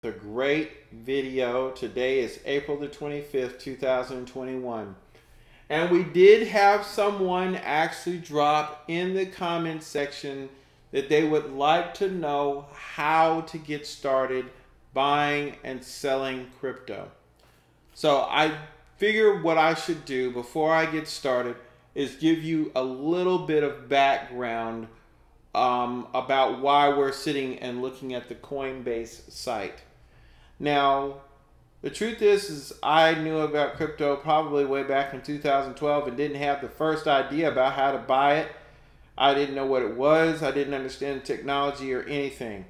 A great video. Today is April the 25th, 2021. And we did have someone actually drop in the comment section that they would like to know how to get started buying and selling crypto. So I figured what I should do before I get started is give you a little bit of background about why we're sitting and looking at the Coinbase site. Now, the truth is I knew about crypto probably way back in 2012 and didn't have the first idea about how to buy it. I didn't know what it was. I didn't understand technology or anything.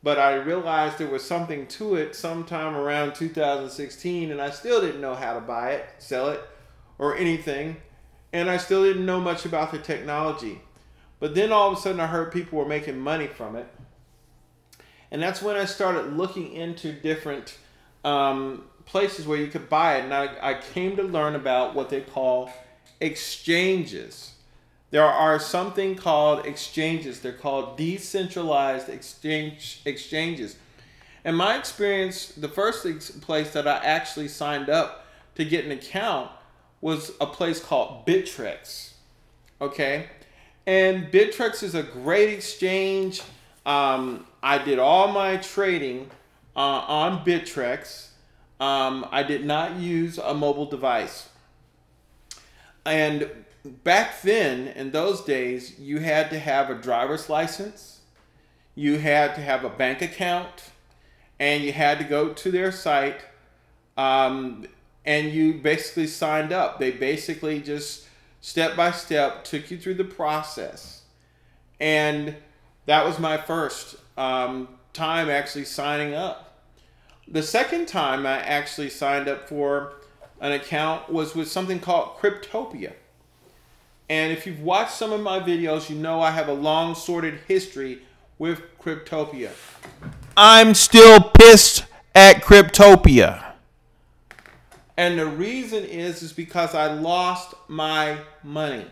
But I realized there was something to it sometime around 2016, and I still didn't know how to buy it, sell it, or anything. And I still didn't know much about the technology. But then all of a sudden I heard people were making money from it. And that's when I started looking into different places where you could buy it. And I came to learn about what they call exchanges. There are something called exchanges. They're called decentralized exchanges. In my experience, the first place that I actually signed up to get an account was a place called Bittrex. Okay? And Bittrex is a great exchange. I did all my trading on Bittrex. I did not use a mobile device. And back then, in those days, you had to have a driver's license, you had to have a bank account, and you had to go to their site, and you basically signed up. They basically just step by step took you through the process. And that was my first time actually signing up. The second time I actually signed up for an account was with something called Cryptopia. And if you've watched some of my videos, you know I have a long sordid history with Cryptopia. I'm still pissed at Cryptopia. And the reason is because I lost my money.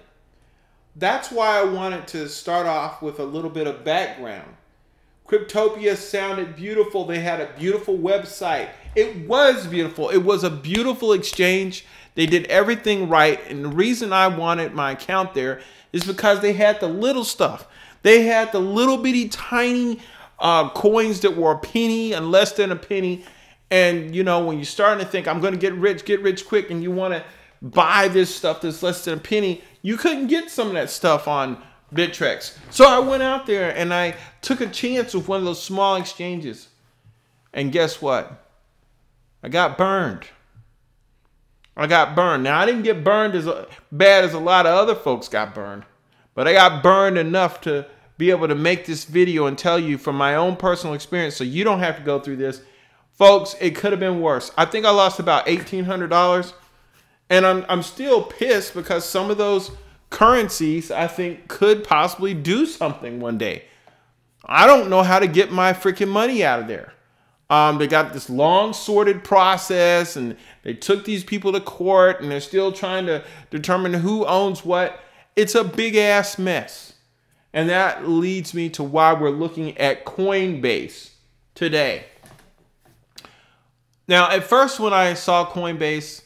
That's why I wanted to start off with a little bit of background. Cryptopia sounded beautiful. They had a beautiful website. It was beautiful. It was a beautiful exchange. They did everything right. And the reason I wanted my account there is because they had the little stuff. They had the little bitty tiny coins that were a penny and less than a penny. And, you know, when you're starting to think, I'm going to get rich quick, and you want to buy this stuff that's less than a penny, you couldn't get some of that stuff on Bittrex. So I went out there and I took a chance with one of those small exchanges. And guess what? I got burned. I got burned. Now, I didn't get burned as bad as a lot of other folks got burned. But I got burned enough to be able to make this video and tell you from my own personal experience so you don't have to go through this. Folks, it could have been worse. I think I lost about $1,800. And I'm still pissed because some of those currencies I think could possibly do something one day. I don't know how to get my freaking money out of there. They got this long sorted process, and they took these people to court, and they're still trying to determine who owns what. It's a big ass mess. And that leads me to why we're looking at Coinbase today. Now, at first when I saw Coinbase,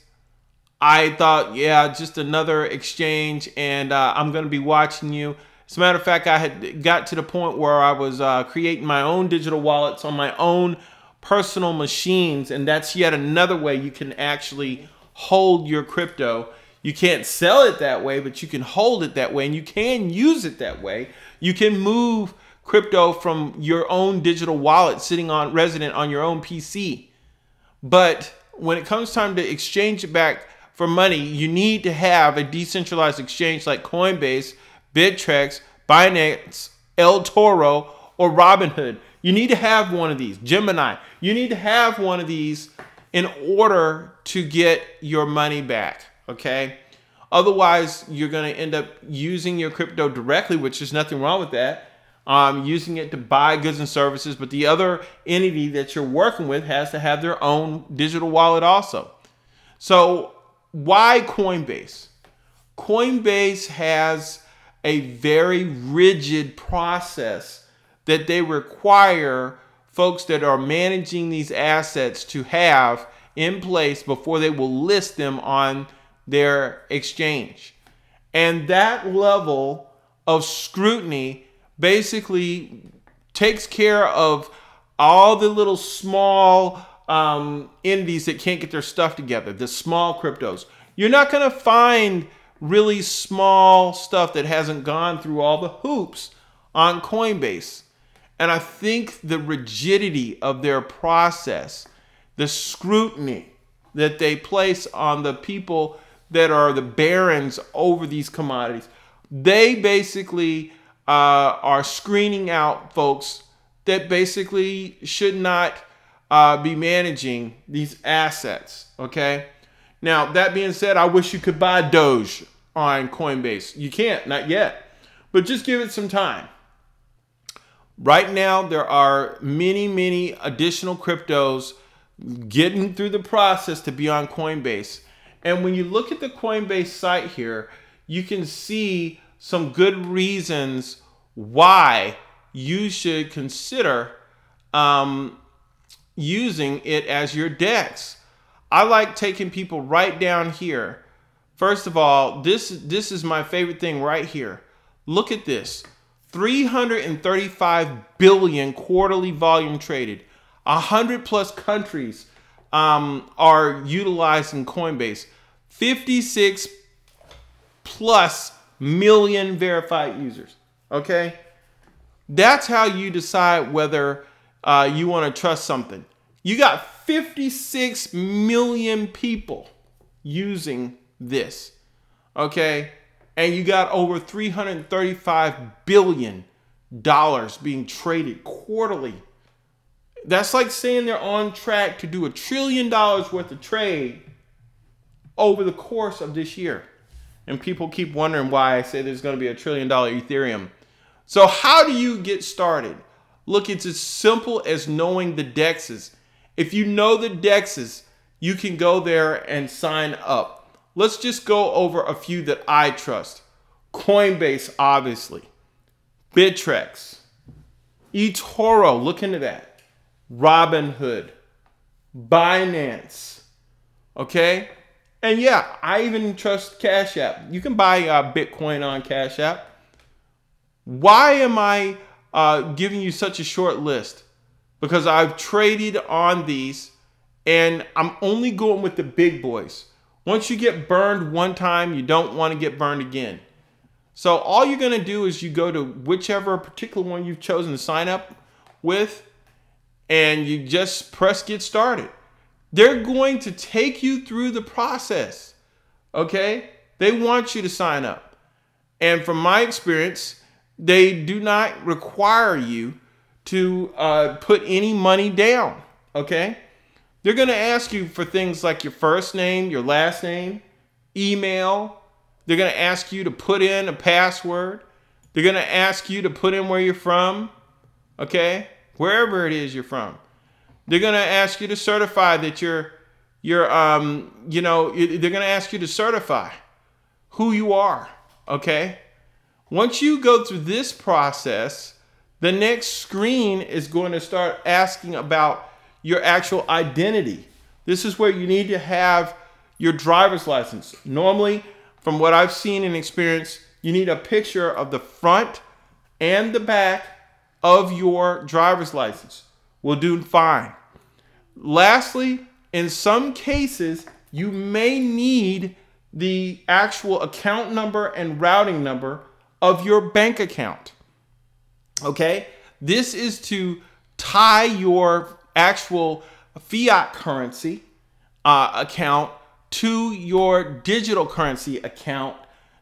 I thought, yeah, just another exchange, and I'm going to be watching you. As a matter of fact, I had got to the point where I was creating my own digital wallets on my own personal machines, and that's yet another way you can actually hold your crypto. You can't sell it that way, but you can hold it that way, and you can use it that way. You can move crypto from your own digital wallet sitting on resident on your own PC. But when it comes time to exchange it back for money, you need to have a decentralized exchange like Coinbase, Bittrex, Binance, El Toro, or Robinhood. You need to have one of these. Gemini. You need to have one of these in order to get your money back, okay? Otherwise, you're going to end up using your crypto directly, which is nothing wrong with that. Using it to buy goods and services, but the other entity that you're working with has to have their own digital wallet also. So why Coinbase? Coinbase has a very rigid process that they require folks that are managing these assets to have in place before they will list them on their exchange. And that level of scrutiny basically takes care of all the little small entities that can't get their stuff together, the small cryptos. You're not going to find really small stuff that hasn't gone through all the hoops on Coinbase. And I think the rigidity of their process, the scrutiny that they place on the people that are the barons over these commodities, they basically are screening out folks that basically should not be managing these assets, okay? Now, that being said, I wish you could buy Doge on Coinbase. You can't, not yet, but just give it some time. Right now, there are many, many additional cryptos getting through the process to be on Coinbase. And when you look at the Coinbase site here, you can see some good reasons why you should consider using it as your DEX. I like taking people right down here. First of all, this is my favorite thing right here. Look at this. 335 billion quarterly volume traded. 100+ countries are utilizing Coinbase. 56+ million verified users. Okay? That's how you decide whether you want to trust something. You got 56 million people using this. Okay? And you got over $335 billion being traded quarterly. That's like saying they're on track to do $1 trillion worth of trade over the course of this year. And people keep wondering why I say there's going to be $1 trillion Ethereum. So how do you get started? Look, it's as simple as knowing the DEXs. If you know the DEXs, you can go there and sign up. Let's just go over a few that I trust. Coinbase, obviously. Bittrex. eToro, look into that. Robinhood. Binance. Okay? And yeah, I even trust Cash App. You can buy Bitcoin on Cash App. Why am I giving you such a short list? Because I've traded on these and I'm only going with the big boys. Once you get burned one time, you don't want to get burned again. So all you're going to do is you go to whichever particular one you've chosen to sign up with and you just press get started. They're going to take you through the process. Okay? They want you to sign up. And from my experience, they do not require you to put any money down. Okay? They're going to ask you for things like your first name, your last name, email. They're going to ask you to put in a password. They're going to ask you to put in where you're from. Okay? Wherever it is you're from. They're going to ask you to certify that they're going to ask you to certify who you are. Okay? Once you go through this process, the next screen is going to start asking about your actual identity. This is where you need to have your driver's license. Normally, from what I've seen and experienced, you need a picture of the front and the back of your driver's license. We'll do fine. Lastly, in some cases, you may need the actual account number and routing number of your bank account. Okay? This is to tie your actual fiat currency account to your digital currency account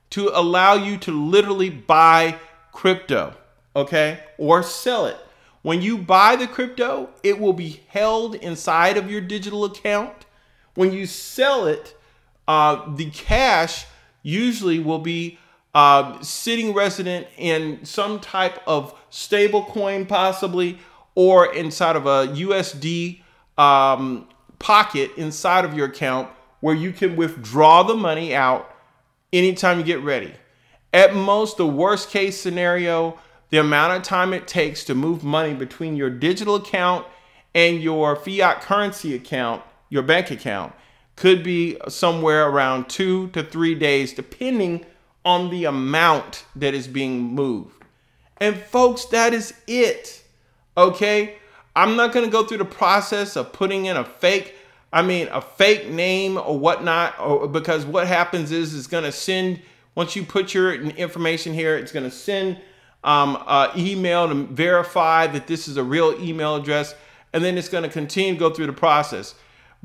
to allow you to literally buy crypto, okay, or sell it. When you buy the crypto, it will be held inside of your digital account. When you sell it, the cash usually will be sitting resident in some type of stable coin possibly, or inside of a USD pocket inside of your account where you can withdraw the money out anytime you get ready. At most, the worst case scenario, the amount of time it takes to move money between your digital account and your fiat currency account, your bank account, could be somewhere around 2 to 3 days, depending on the amount that is being moved. And folks, that is it. Okay? I'm not going to go through the process of putting in a fake name or whatnot, because what happens is it's going to send, once you put your information here, it's going to send email to verify that this is a real email address, and then it's going to continue to go through the process.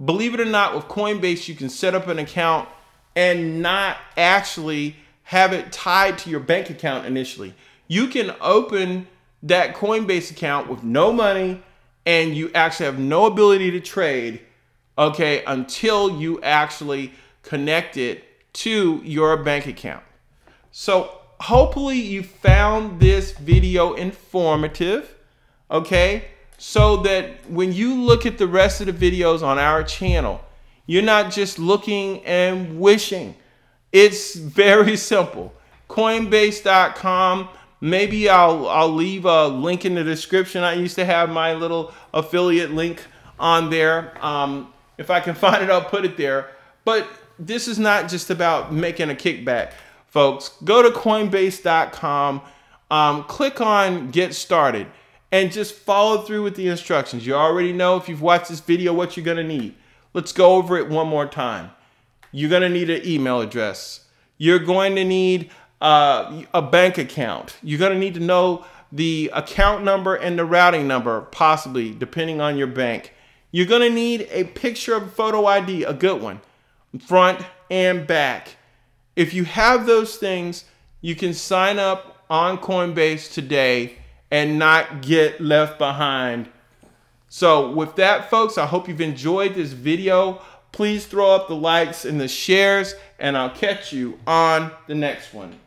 Believe it or not, with Coinbase, you can set up an account and not actually have it tied to your bank account initially. You can open that Coinbase account with no money, and you actually have no ability to trade, okay, until you actually connect it to your bank account. So hopefully you found this video informative, okay, so that when you look at the rest of the videos on our channel, you're not just looking and wishing. It's very simple. Coinbase.com. Maybe I'll leave a link in the description. I used to have my little affiliate link on there. If I can find it, I'll put it there. But this is not just about making a kickback, folks. Go to Coinbase.com, click on Get Started, and just follow through with the instructions. You already know, if you've watched this video, what you're gonna need. Let's go over it one more time. You're gonna need an email address. You're going to need a bank account. You're going to need to know the account number and the routing number, possibly, depending on your bank. You're going to need a picture of a photo ID, a good one, front and back. If you have those things, you can sign up on Coinbase today and not get left behind. So with that, folks, I hope you've enjoyed this video. Please throw up the likes and the shares, and I'll catch you on the next one.